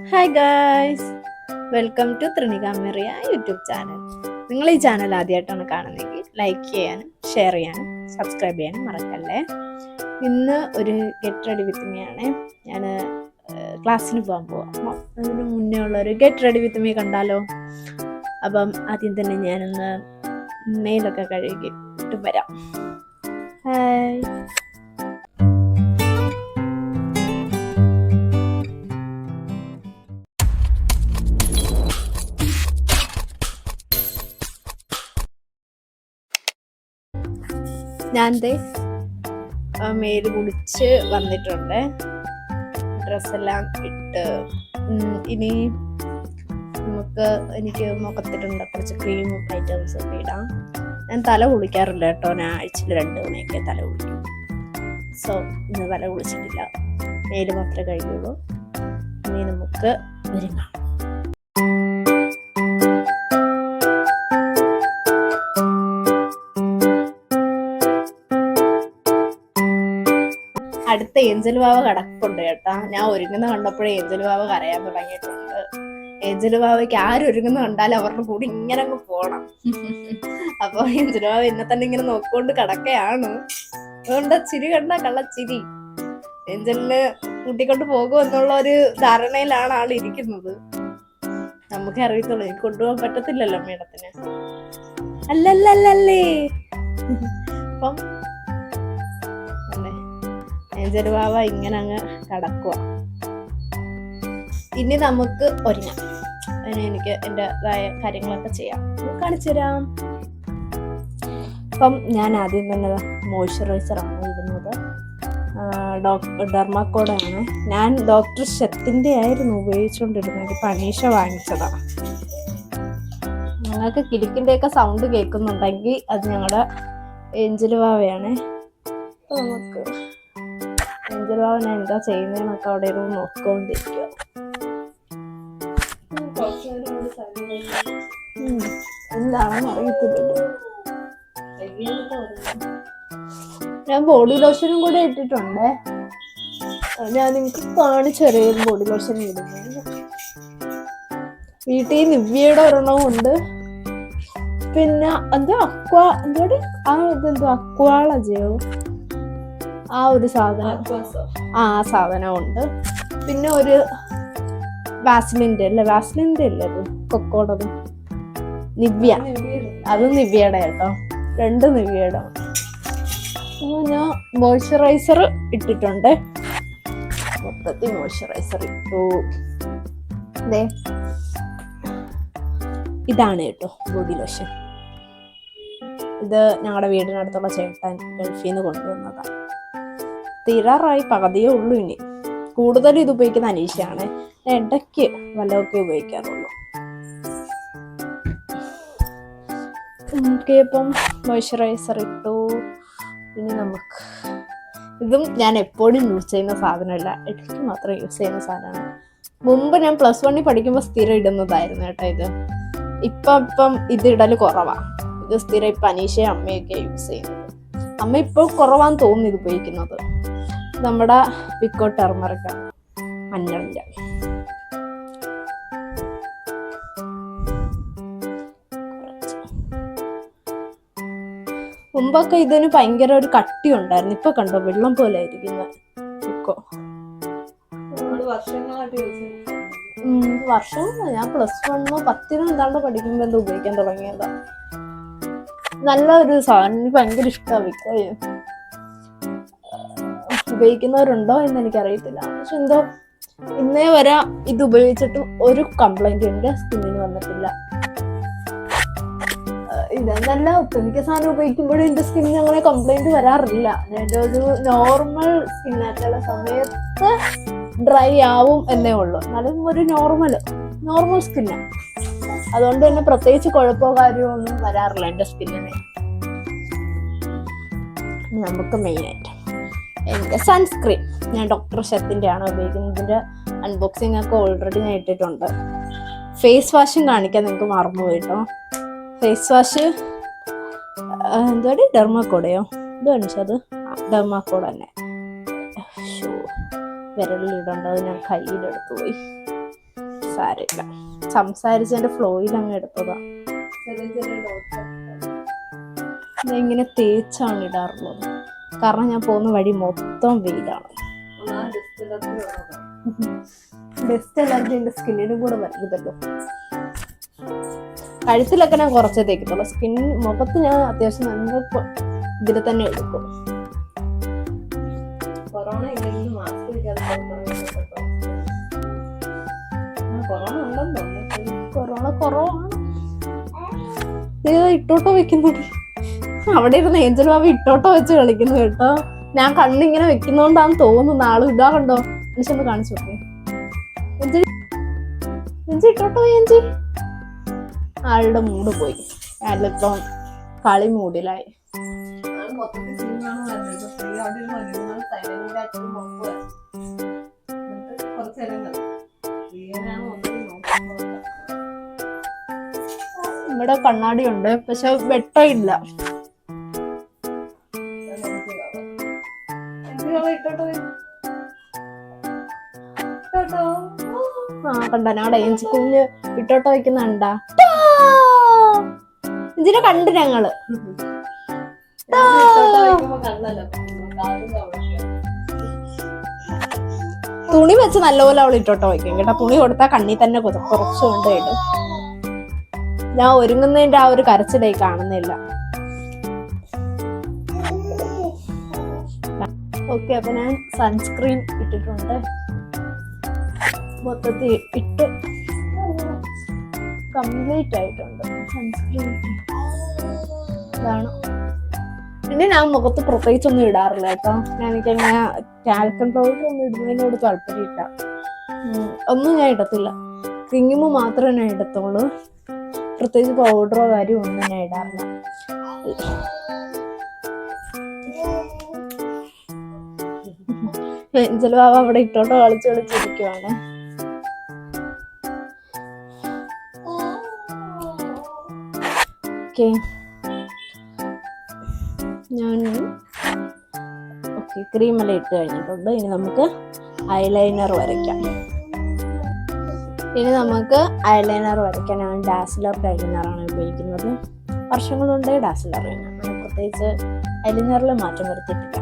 Hi guys, welcome to ത്രിണികാമെറിയ YouTube channel. നിങ്ങൾ ഈ ചാനൽ ആദ്യമായിട്ടാണ് കാണുന്നതെങ്കിൽ ലൈക്ക് ചെയ്യാനും ഷെയർ ചെയ്യാനും സബ്സ്ക്രൈബ് ചെയ്യാനും മറക്കല്ലേ. ഇന്ന് ഒരു ഗെറ്റ് റെഡി വിത്ത് മീ ആണ്. ഞാൻ ക്ലാസ്സിന് പോകാൻ പോവാം. അപ്പം അതിന് മുന്നേ ഉള്ളൊരു ഗെറ്റ് റെഡി വിത്ത് മീ കണ്ടാലോ? അപ്പം ആദ്യം തന്നെ ഞാനൊന്ന് മെയിലൊക്കെ കഴുകിയിട്ട് വരാം. ഹായ്. ഞാൻ മേല് കുടിച്ച് വന്നിട്ടുണ്ട്. ഡ്രസ്സെല്ലാം ഇട്ട് ഇനി എനിക്ക് മുഖത്തിട്ടുണ്ട് കുറച്ച് ക്രീമും ഐറ്റംസ് ഒക്കെ ഇടാം. ഞാൻ തല കുളിക്കാറില്ല കേട്ടോ. ഞാൻ ആഴ്ചയിൽ 2 തവണയൊക്കെ തല കുളിക്കും. സോ ഇന്ന് തല കുളിച്ചിട്ടില്ല, മേല് മാത്രമേ കഴിയുള്ളൂ. ഇനി നമുക്ക് ഒരുങ്ങാം. അടുത്ത ഏഞ്ചൽ വാവ കടപ്പുണ്ട് കേട്ടാ. ഞാൻ ഒരുങ്ങുന്ന കണ്ടപ്പോഴേ ഏഞ്ചൽ വാവ കരയാൻ തുടങ്ങിയിട്ടുണ്ട്. ഏഞ്ചൽ വാവയ്ക്ക് ആരൊരുങ്ങുന്ന കണ്ടാലും അവരുടെ കൂടെ ഇങ്ങനെ അങ്ങ് പോണം. അപ്പൊ ഏഞ്ചൽ വാവ എന്നെ തന്നെ ഇങ്ങനെ നോക്കിക്കൊണ്ട് കിടക്കയാണ്. അതുകൊണ്ട് ചിരി കണ്ട കള്ളച്ചിരി. ഏഞ്ചലിന് കൂട്ടിക്കൊണ്ട് പോകും എന്നുള്ള ഒരു ധാരണയിലാണ് ആൾ ഇരിക്കുന്നത്. നമുക്ക് അറിയത്തുള്ളൂ, എനിക്ക് കൊണ്ടുപോകാൻ പറ്റത്തില്ലല്ലോ മേഡത്തിന്. അല്ലല്ലേ. അപ്പം ഏഞ്ചൽ വാവ ഇങ്ങനെ അങ്ങ് കടക്കുക. ഇനി നമുക്ക് ഒരുങ്ങാം. എനിക്ക് എൻ്റെതായ കാര്യങ്ങളൊക്കെ ചെയ്യാം, കാണിച്ചു തരാം. അപ്പം ഞാൻ ആദ്യം തന്നെ മോയ്സ്ചറൈസറാണ് ഇടുന്നത്. ഡെർമാക്കോഡാണ്. ഞാൻ ഡോക്ടർ ഷെത്തിൻ്റെ ആയിരുന്നു ഉപയോഗിച്ചുകൊണ്ടിരുന്നത്. പനീഷ വാങ്ങിച്ചതാണ്. നിങ്ങൾക്ക് കിലുക്കിൻ്റെയൊക്കെ സൗണ്ട് കേൾക്കുന്നുണ്ടെങ്കിൽ അത് ഞങ്ങളുടെ ഏഞ്ചൽ വാവയാണ്. അപ്പോൾ നമുക്ക് ഏഞ്ചൽ വാവ ഞാൻ എന്താ ചെയ്യുന്നതെന്നൊക്കെ അവിടെ ഇരുന്ന് നോക്കിക്കൊണ്ടിരിക്കുക. എന്താണെന്ന് അറിയത്തില്ലല്ലോ. ഞാൻ ബോഡി ലോഷനും കൂടെ ഇട്ടിട്ടുണ്ട്. ഞാൻ നിങ്ങൾക്ക് കാണിച്ചു തരാം ബോഡി ലോഷൻ ഇടുന്നത്. വീട്ടിൽ നിവ്യയുടെ ഒരെണ്ണവും ഉണ്ട്. പിന്നെ അക്വാളജയോ ആ ഒരു സാധനം ഉണ്ട്. പിന്നെ ഒരു വാസ്ലിൻ്റെ അല്ലേ അത് കൊക്കോടത് നിവ്യ, അതും നിവ്യയുടെ കേട്ടോ. 2 നിവ്യയുടെ. ഞാൻ മോയ്സ്ചറൈസർ ഇട്ടിട്ടുണ്ട്. മൊത്തത്തിൽ മോയ്സ്ചറൈസർ ഇട്ടു. ഇതാണ് കേട്ടോ ബോഡി ലോഷൻ. ഇത് ഞങ്ങളുടെ വീടിനടുത്തുള്ള ചേട്ടൻ ഗൾഫിൽ നിന്ന് കൊണ്ടുവന്നതാണ്. തീരാറായി, പകുതിയേ ഉള്ളൂ. ഇനി കൂടുതലും ഇത് ഉപയോഗിക്കുന്ന അനീഷയാണ്. ഇടയ്ക്ക് വല്ലതൊക്കെ ഉപയോഗിക്കാറുള്ളൂ. ഇപ്പം മോയ്സ്ചറൈസർ ഇട്ടു. ഇനി നമുക്ക് ഇതും ഞാൻ എപ്പോഴും യൂസ് ചെയ്യുന്ന സാധനമല്ല, ഇടയ്ക്ക് മാത്രം യൂസ് ചെയ്യുന്ന സാധനമാണ്. മുമ്പ് ഞാൻ +1 പഠിക്കുമ്പോൾ സ്ഥിരം ഇടുന്നതായിരുന്നു കേട്ടോ ഇത്. ഇപ്പം ഇത് ഇടൽ കുറവാണ്. ഇത് സ്ഥിരം ഇപ്പം അനീഷയും അമ്മയൊക്കെ യൂസ് ചെയ്യുന്നത്. അമ്മ ഇപ്പോൾ കുറവാന്ന് തോന്നുന്നു ഇത് ഉപയോഗിക്കുന്നത്. നമ്മുടെ പിക്കോ ടെർമറിക്കാണ്, മഞ്ഞളിൻ്റെ. മുമ്പൊക്കെ ഇതിന് ഭയങ്കര ഒരു കട്ടി ഉണ്ടായിരുന്നു. ഇപ്പൊ കണ്ടോ വെള്ളം പോലെ ആയിരിക്കുന്ന പിക്കോ. വർഷം ഞാൻ +1 10 എന്താണ്ട് പഠിക്കുമ്പോ എന്താ ഉപയോഗിക്കാൻ തുടങ്ങിയതാ. നല്ല ഒരു സാധനം, എനിക്ക് ഭയങ്കര ഇഷ്ടമാണ് പിക്കോ. ഉപയോഗിക്കുന്നവരുണ്ടോ എന്ന് എനിക്കറിയത്തില്ല. പക്ഷെ എന്തോ ഇന്നേ വരെ ഇത് ഉപയോഗിച്ചിട്ട് ഒരു കംപ്ലൈന്റ് എൻ്റെ സ്കിന്നിന് വന്നിട്ടില്ല. ഇത് നല്ല ഒട്ടുമിക്ക സാധനം ഉപയോഗിക്കുമ്പോഴും എൻ്റെ സ്കിന്നിന് അങ്ങനെ കംപ്ലൈന്റ് വരാറില്ല. എൻ്റെ ഒരു നോർമൽ സ്കിന്നായിട്ടുള്ള സമയത്ത് ഡ്രൈ ആവും എന്നേ ഉള്ളൂ. എന്നാലും ഒരു നോർമൽ സ്കിന്നാണ്. അതുകൊണ്ട് തന്നെ പ്രത്യേകിച്ച് കുഴപ്പമോ കാര്യമോ ഒന്നും വരാറില്ല എൻ്റെ സ്കിന്നിന്. നമുക്ക് മെയിനായിട്ട് എൻ്റെ സൺസ്ക്രീൻ ഞാൻ ഡോക്ടർ ഷെത്തിൻ്റെ ആണ് ഉപയോഗിക്കുന്നത്. ഇതിൻ്റെ അൺബോക്സിംഗ് ഒക്കെ ഓൾറെഡി ഞാൻ ഇട്ടിട്ടുണ്ട്. ഫേസ് വാഷും കാണിക്കാൻ നിങ്ങൾക്ക് മറന്നുപോയി കേട്ടോ. ഫേസ് വാഷ് ഡെർമാക്കോഡയോ ഇത് കാണിച്ചത് ഡെർമാക്കോഡ് തന്നെ. വിരലിലിടേണ്ടത് ഞാൻ കയ്യിലെടുത്തു പോയി. സാരമില്ല, സംസാരിച്ചതിന്റെ ഫ്ലോയിൽ അങ്ങ് എടുത്തതാ. ഇങ്ങനെ തേച്ചാണ് ഇടാറുള്ളത്, കാരണം ഞാൻ പോകുന്ന വഴി മൊത്തം വെയിലാണ്. ഡസ്റ്റ് അലർജി എന്റെ സ്കിന്നിനും കൂടെ വരുന്നതല്ലോ. കഴുത്തിലൊക്കെ ഞാൻ കുറച്ചേ തേക്കത്തുള്ളൂ, മുഖത്ത് ഞാൻ അത്യാവശ്യം നല്ല ഇതിൽ തന്നെ എടുക്കും. കൊറോണ കുറവാണ്. ഇട്ടോട്ടോ വെക്കുന്നുണ്ട് അവിടെ ഇരുന്ന് ഏഞ്ചൽ ബാബ ഇട്ടോട്ടോ വെച്ച് കളിക്കുന്നു കേട്ടോ. ഞാൻ കണ്ണിങ്ങനെ വെക്കുന്നോണ്ടാന്ന് തോന്നുന്നു. ആളും ഇതാ കണ്ടോ, എനിക്കൊന്ന് കാണിച്ചു നോക്കേ. എഞ്ചി ഇട്ടോട്ടോ എഞ്ചി. ആളുടെ മൂഡ് പോയി, ആളിപ്പോ കളി മൂഡിലായി. ഇവിടെ കണ്ണാടി ഉണ്ട്, പക്ഷെ വെട്ടമില്ല. കണ്ട ഞങ്ങളുടെ ഏഞ്ചി കുഞ്ഞ് ഇട്ടോട്ടോ വെക്കുന്ന കണ്ടാ. ഇതിനെ കണ്ട് ഞങ്ങള് തുണി വെച്ച് നല്ലപോലെ അവൾ ഇട്ടോട്ടോ വയ്ക്കും കേട്ടോ. തുണി കൊടുത്താൽ കണ്ണി തന്നെ കുറച്ചുകൊണ്ട് ഇടും. ഞാൻ ഒരുങ്ങുന്നതിന്റെ ആ ഒരു കരച്ചിലേ കാണുന്നില്ല. ഓക്കെ, അപ്പൊ ഞാൻ സൺസ്ക്രീൻ ഇട്ടിട്ടുണ്ട്. മൊത്തത്തിൽ ഇട്ട് കംപ്ലീറ്റ് ആയിട്ടുണ്ട് സൺസ്ക്രീൻ. ഇതാണ്. പിന്നെ ഞാൻ മുഖത്ത് പ്രത്യേകിച്ചൊന്നും ഇടാറില്ല കേട്ടോ. എനിക്കങ്ങനെ ടാൽക്കം പൗഡർ ഒന്നും ഇടുന്നതിനോട് താല്പര്യമില്ല. ഒന്നും ഞാൻ ഇടത്തില്ല. ക്രീമ് മാത്രമേ ഞാൻ ഇടത്തുള്ളൂ. പ്രത്യേകിച്ച് പൗഡറോ കാര്യമോ ഒന്നും ഞാൻ ഇടാറില്ല. ഏഞ്ചൽ ബാബ അവിടെ ഇട്ടോട്ടോ കളിച്ചിരിക്കുവാണ്. ഓക്കെ, ഞാൻ ക്രീമെല്ലാം ഇട്ട് കഴിഞ്ഞിട്ടുണ്ട്. ഇനി നമുക്ക് ഐലൈനർ വരയ്ക്കാം. ഞാൻ ഡാസ്ലർ ഐലൈനറാണ് ഉപയോഗിക്കുന്നത്. വർഷങ്ങൾ കൊണ്ട് ഡാസ്ലർ ആണ്, പ്രത്യേകിച്ച് ഐലൈനറിൽ മാറ്റം വരുത്തിയിട്ടില്ല.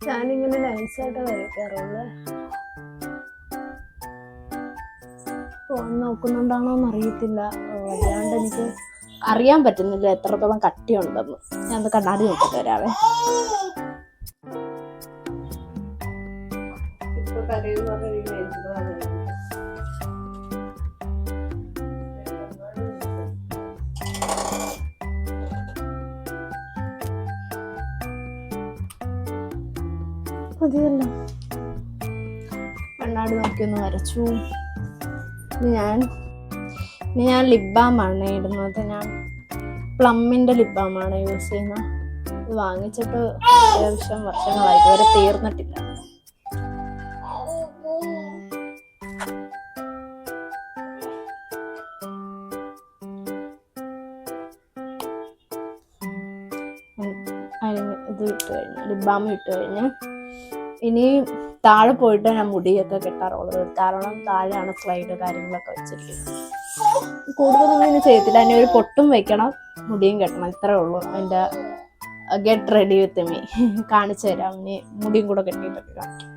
ഞാനിങ്ങനെ നൈസായിട്ട് വരയ്ക്കാറുള്ളൂ. ഫോൺ നോക്കുന്നുണ്ടാണോന്ന് അറിയത്തില്ല, അല്ലാണ്ട് എനിക്ക് അറിയാൻ പറ്റുന്നില്ല എത്രത്തോളം കട്ടിയുണ്ടെന്ന്. ഞാൻ കണ്ണാടി നോക്കിട്ട് വരാവേ. മതിയല്ലോ, കണ്ണാടി നോക്കിയൊന്ന് വരച്ചു. ഞാൻ ലിപ് ബാമാണ് ഇടുന്നത്. ഞാൻ പ്ലമ്മിൻ്റെ ലിപ് ബാമാണ് യൂസ് ചെയ്യുന്നത്. ഇത് വാങ്ങിച്ചിട്ട് അത്യാവശ്യം വർഷങ്ങളായി, ഇതുവരെ തീർന്നിട്ടില്ല. ഇത് ഇട്ട് കഴിഞ്ഞു, ലിപ് ബാം ഇട്ട് കഴിഞ്ഞ് ഇനി താഴെ പോയിട്ട് ഞാൻ മുടിയൊക്കെ കെട്ടാറുള്ളത്. കാരണം താഴെയാണ് സ്ലൈഡ് കാര്യങ്ങളൊക്കെ വെച്ചിരിക്കുന്നത്. കൂടുതലൊന്നും ഇനി ചെയ്യത്തില്ല. അതിന് ഒരു പൊട്ടും വെക്കണം, മുടിയും കെട്ടണം, ഇത്രേ ഉള്ളൂ. അതിൻ്റെ ഗെറ്റ് റെഡി വിത്ത് മീ കാണിച്ചു തരാം. ഇനി മുടിയും കൂടെ കെട്ടിയിട്ടൊക്കെ കാണിക്കും.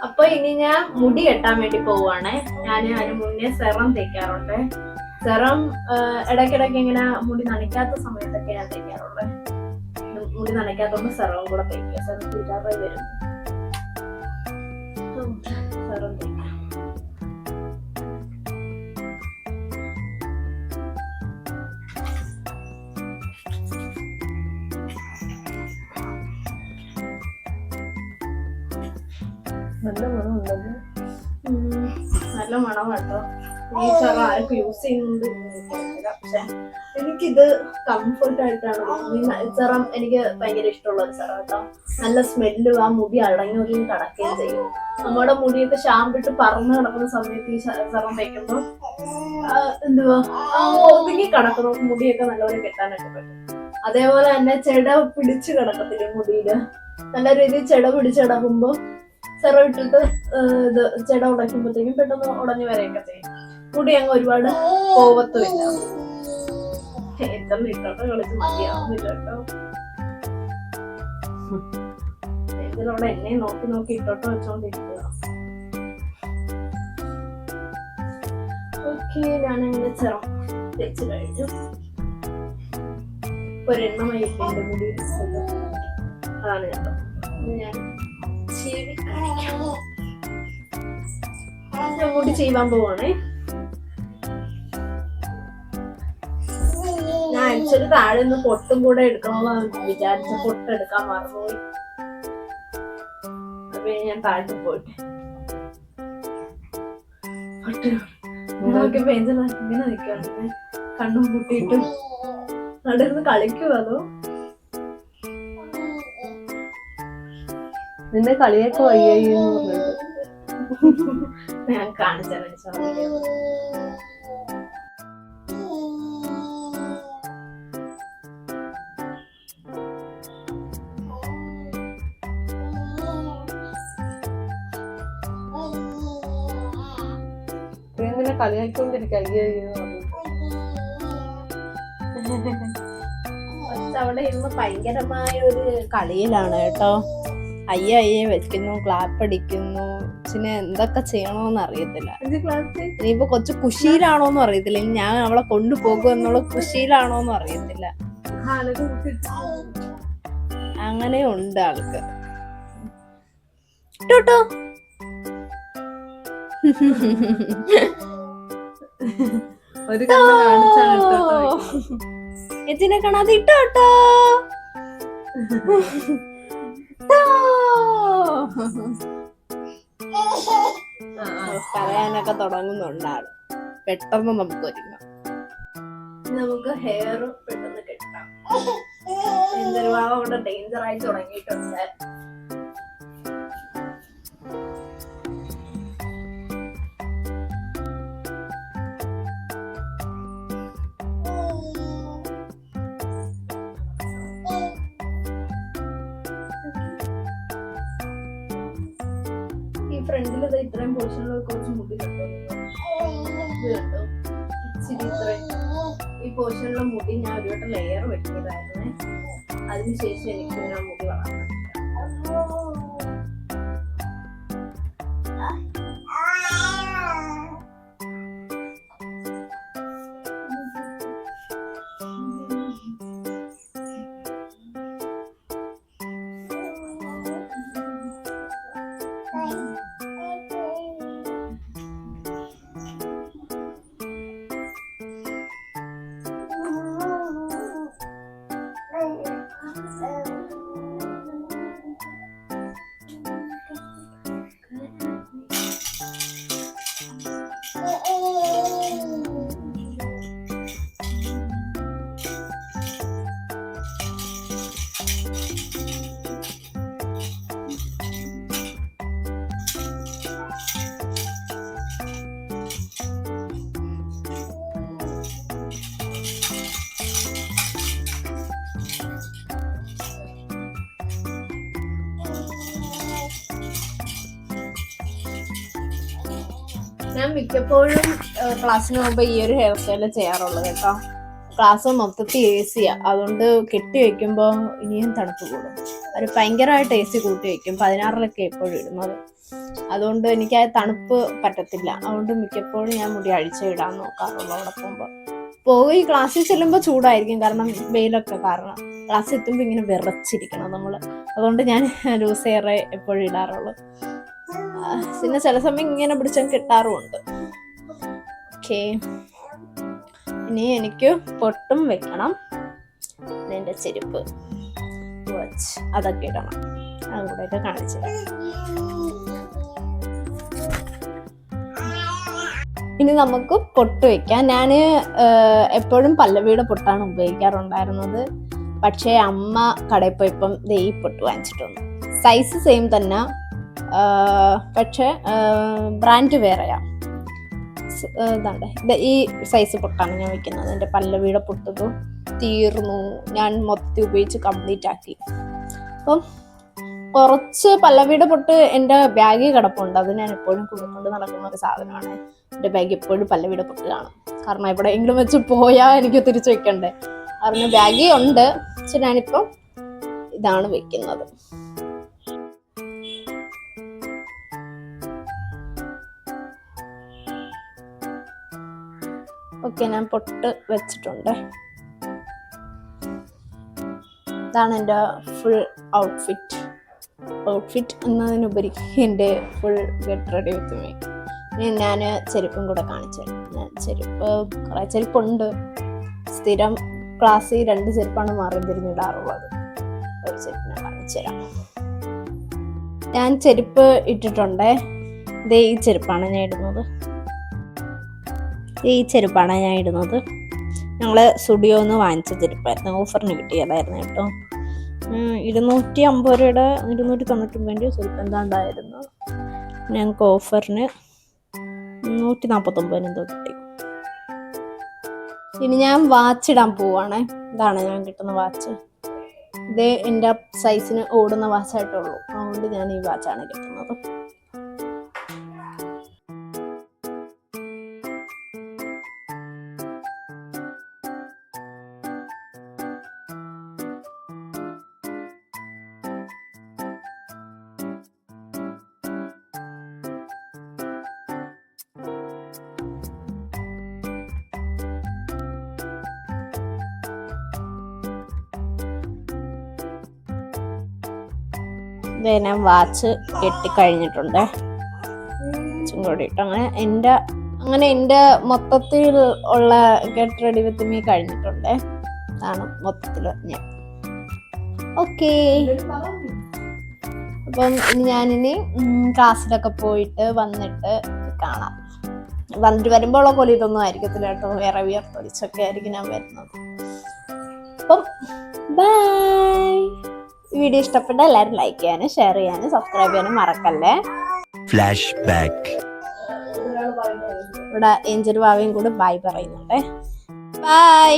അപ്പൊ ഇനി ഞാൻ മുടി കെട്ടാൻ വേണ്ടി പോവുകയാണേ. ഞാൻ അതിന് മുന്നേ സെറം തേക്കാറുണ്ട്. സെറം ഇടയ്ക്കിടയ്ക്ക് ഇങ്ങനെ മുടി നനയ്ക്കാത്ത സമയത്തൊക്കെ ഞാൻ തേക്കാറുള്ളത്. മുടി നനയ്ക്കാത്തോണ്ട് സെറവും കൂടെ തേക്കുക. സെറം തീരാറായി വരും. സെറം തേക്കാം. നല്ല മണം ഉണ്ടല്ലോ. നല്ല മണം കേട്ടോ. ഈ സെറ ആർക്കും യൂസ് ചെയ്യുന്നുണ്ട് പക്ഷെ എനിക്കിത് കംഫർട്ട് ആയിട്ടാണ്. സെറം എനിക്ക് ഭയങ്കര ഇഷ്ടമുള്ള ഒരു സെറം കേട്ടോ. നല്ല സ്മെല്ലും ആ മുടി അടങ്ങി ഒതുങ്ങി കിടക്കുകയും ചെയ്യും. നമ്മുടെ മുടിയൊക്കെ ഷാമ്പിട്ട് പറന്ന് കിടക്കുന്ന സമയത്ത് ഈ സെറം വയ്ക്കുമ്പോ എന്തുവാ ഒതുങ്ങി കിടക്കുന്ന മുടിയൊക്കെ നല്ലപോലെ കെട്ടാനൊക്കെ പറ്റും. അതേപോലെ തന്നെ ചെട പിടിച്ച് കിടക്കത്തില്ല മുടിയില്. നല്ല രീതിയിൽ ചെട പിടിച്ച് കിടക്കുമ്പോ സെറം ഇട്ടിട്ട് ഇത് ചെട ഉടയ്ക്കുമ്പോഴത്തേക്കും പെട്ടെന്ന് ഉടഞ്ഞു വരെയൊക്കെ ചെയ്യും. മുടി അങ്ങ് ഒരുപാട് പോവത്തുമില്ല. എന്തെന്ന് ഇട്ടോട്ടോ കളിച്ച് മതിയാവുന്നില്ല കേട്ടോ. ഇതിലൂടെ എന്നെ നോക്കി നോക്കി ഇട്ടോട്ടോ വെച്ചോണ്ടിരിക്കുക. ഓക്കെ, ഞാനങ്ങനെ സെറം തേച്ച് കഴിഞ്ഞു. ഒരെണ്ണമായി എന്റെ മുടി അതാണ് കേട്ടോ. ഞാൻ മുടി ചെയ്യാൻ പോവാണേ. ഞാൻ ആക്ച്വലി താഴെ നിന്ന് പൊട്ടും കൂടെ എടുക്കണമെന്ന് വിചാരിച്ച പൊട്ട് എടുക്കാൻ മറന്നുപോയി. അപ്പൊ ഞാൻ താഴത്ത് പോയിട്ട് പൊട്ട് നോക്കിയപ്പോ ഇങ്ങനെ നിൽക്കുകയാണ്. കണ്ണും പൂട്ടിയിട്ട് നടന്ന് കളിക്കുവോ അതോ നിന്റെ കളിയൊക്കെ വയ്യെന്ന് പറഞ്ഞിട്ട് ഞാൻ കാണിച്ചാൽ നിന്നെ കളിയാക്കിക്കൊണ്ടിരിക്കുക. അയ്യെന്ന് പറഞ്ഞു. അവിടെ ഇരുന്ന് ഭയങ്കരമായ ഒരു കളിയിലാണ് കേട്ടോ. അയ്യ വെക്കുന്നു, ക്ലാപ്പ് അടിക്കുന്നു. പിന്നെ എന്തൊക്കെ ചെയ്യണോന്ന് അറിയത്തില്ല. ഇനിയിപ്പോ കൊച്ചു കുശിയിലാണോന്നും അറിയത്തില്ല. ഇനി ഞാൻ അവളെ കൊണ്ടുപോകും എന്നുള്ള കുശിയിലാണോന്നും അറിയത്തില്ല. അങ്ങനെ ഉണ്ട് ആൾക്ക് കേട്ടോ. ഒരു കാണിച്ചാണ് എത്തിനെ കാണാതെ ഇട്ടോട്ടോ. കരയാനൊക്കെ തുടങ്ങുന്നുണ്ടാണ്. പെട്ടെന്ന് നമുക്ക് ഒരുങ്ങാം. നമുക്ക് ഹെയർ പെട്ടെന്ന് കെട്ടാം. എന്തൊരു ഭാഗം അവിടെ ഡേഞ്ചർ ആയി തുടങ്ങിയിട്ടുണ്ട്. ഫ്രണ്ടിൽ ഇത്രയും പോർഷനിൽ കുറച്ച് മുടി കണ്ടോ. ഇച്ചിരി ഇത്രയും ഈ പോർഷനിലെ മുടി ഞാൻ ഒരു വട്ടം ലെയർ വെട്ടിയതായിരുന്നേ. അതിനുശേഷം എനിക്ക് പിന്നെ മുടി വളർന്നു. ഞാൻ മിക്കപ്പോഴും ക്ലാസ്സിന് പോകുമ്പോൾ ഈ ഒരു ഹെയർ സ്റ്റൈല് ചെയ്യാറുള്ളത് കേട്ടോ. ക്ലാസ് മൊത്തത്തിൽ AC അതുകൊണ്ട് കെട്ടി വെക്കുമ്പോൾ ഇനിയും തണുപ്പ് കൂടും. ഒരു ഭയങ്കരമായിട്ട് AC കൂട്ടി വെക്കും. 16 എപ്പോഴും ഇടുന്നത്. അതുകൊണ്ട് എനിക്ക് ആ തണുപ്പ് പറ്റത്തില്ല. അതുകൊണ്ട് മിക്കപ്പോഴും ഞാൻ മുടി അഴിച്ചിടാൻ നോക്കാറുള്ളൂ. അവിടെ പോയി ക്ലാസ്സിൽ ചെല്ലുമ്പോൾ ചൂടായിരിക്കും, കാരണം വെയിലൊക്കെ കാരണം. ക്ലാസ്സിൽ എത്തുമ്പോൾ ഇങ്ങനെ വിറച്ചിരിക്കണം നമ്മൾ. അതുകൊണ്ട് ഞാൻ ലൂസ് ഹെയർ എപ്പോഴും ഇടാറുള്ളൂ. പിന്നെ ചില സമയം ഇങ്ങനെ പിടിച്ചാൽ കിട്ടാറുമുണ്ട്. ഓക്കെ, ഇനി എനിക്ക് പൊട്ടും വെക്കണം. എൻ്റെ ചെരുപ്പ് വാച്ച് അതൊക്കെ ഇടണം. അതുകൂടെയൊക്കെ കാണിച്ചു തരാം. ഇനി നമുക്ക് പൊട്ട് വെക്കാം. ഞാൻ എപ്പോഴും പല്ലവിയുടെ പൊട്ടാണ് ഉപയോഗിക്കാറുണ്ടായിരുന്നത്. പക്ഷേ അമ്മ കടയിൽ പോയപ്പം ഈ പൊട്ട് വാങ്ങിച്ചിട്ട് വന്നു. സൈസ് സെയിം തന്നെ, പക്ഷേ ബ്രാൻഡ് വേറെയാ. ഇതാണ്ട് ഈ സൈസ് പൊട്ടാണ് ഞാൻ വെക്കുന്നത്. എൻ്റെ പല്ലവിയുടെ പൊട്ടത് തീർന്നു, ഞാൻ മൊത്തത്തിൽ ഉപയോഗിച്ച് കംപ്ലീറ്റ് ആക്കി. അപ്പം കുറച്ച് പല്ലവിയുടെ പൊട്ട് എൻ്റെ ബാഗിൽ കിടപ്പുണ്ട്. അത് ഞാൻ എപ്പോഴും കൊണ്ട് നടക്കുന്ന ഒരു സാധനമാണ്. എൻ്റെ ബാഗ് എപ്പോഴും പല്ലവിയുടെ പൊട്ട് കാണും. കാരണം എവിടെയെങ്കിലും വെച്ച് പോയാൽ എനിക്ക് തിരിച്ചു വെക്കണ്ടേ. കാരണം ബാഗിൽ ഉണ്ട്, പക്ഷെ ഞാനിപ്പം ഇതാണ് വെക്കുന്നത്. ഓക്കെ, ഞാൻ പൊട്ട് വെച്ചിട്ടുണ്ട്. ഇതാണ് എൻ്റെ ഫുൾ ഔട്ട്ഫിറ്റ് എന്നതിനുപരി എൻ്റെ full get ready with me. ഇനി ഞാൻ ചെരുപ്പും കൂടെ കാണിച്ചു തരാം. ഞാൻ കുറേ ചെരുപ്പുണ്ട്. സ്ഥിരം ക്ലാസ്സിൽ 2 ചെരുപ്പാണ് മാറി തിരിഞ്ഞിടാറുള്ളത്. ഒരു ചെരുപ്പ് ഞാൻ കാണിച്ചു തരാം. ഞാൻ ചെരുപ്പ് ഇട്ടിട്ടുണ്ട്. ഈ ചെരുപ്പാണ് ഞാൻ ഇടുന്നത്. ഞങ്ങൾ സ്റ്റുഡിയോന്ന് വാങ്ങിച്ച ചെരുപ്പായിരുന്നു. ഓഫറിന് കിട്ടിയതായിരുന്നു കേട്ടോ. 250 രൂപയുടെ 299 ചെരുപ്പ് എന്താണ്ടായിരുന്നു. ഞങ്ങൾക്ക് ഓഫറിന് 149 എന്തോ കിട്ടി. ഇനി ഞാൻ വാച്ച് ഇടാൻ പോവാണ്. ഇതാണ് ഞാൻ കിട്ടുന്ന വാച്ച്. ഇത് എൻ്റെ സൈസിന് ഓടുന്ന വാച്ചായിട്ടുള്ളൂ. അതുകൊണ്ട് ഞാൻ ഈ വാച്ചാണ് കിട്ടുന്നത്. ഞാൻ വാച്ച് കെട്ടിക്കഴിഞ്ഞിട്ടുണ്ട്. ചുങ്കോടിയിട്ട് അങ്ങനെ എൻ്റെ മൊത്തത്തിൽ ഉള്ള ഗെറ്റ് റെഡി വിത്ത് മീ കഴിഞ്ഞിട്ടുണ്ട്. അതാണ് മൊത്തത്തിൽ ഞാൻ. ഓക്കെ, അപ്പം ഞാനിനി ക്ലാസ്സിലൊക്കെ പോയിട്ട് വന്നിട്ട് കാണാം. വന്നിട്ട് വരുമ്പോൾ ഉള്ള പോലെ ഇതൊന്നും ആയിരിക്കത്തില്ല കേട്ടോ. വേറെ വിയർത്തൊലിച്ചൊക്കെ ആയിരിക്കും ഞാൻ വരുന്നത്. അപ്പം ബൈ. വീഡിയോ ഇഷ്ടപ്പെട്ട എല്ലാവരും ലൈക്ക് ചെയ്യാനും ഷെയർ ചെയ്യാനും സബ്സ്ക്രൈബ് ചെയ്യാനും മറക്കല്ലേ. Flash back. ഇവിടെ ഏഞ്ചൽ വാവയും കൂടെ ബൈ പറയുന്നുണ്ട്. ബൈ.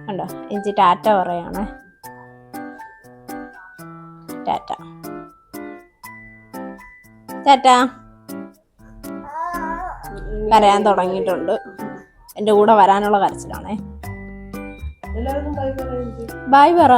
കണ്ടോ, ഏഞ്ചി ടാറ്റ പറയാണ്. ടാറ്റ ടാറ്റ. കരയാൻ തുടങ്ങിയിട്ടുണ്ട്. എൻ്റെ കൂടെ വരാനുള്ള കരച്ചിലാണേ. എല്ലാവർക്കും ബൈ പറ. ബൈ പറ.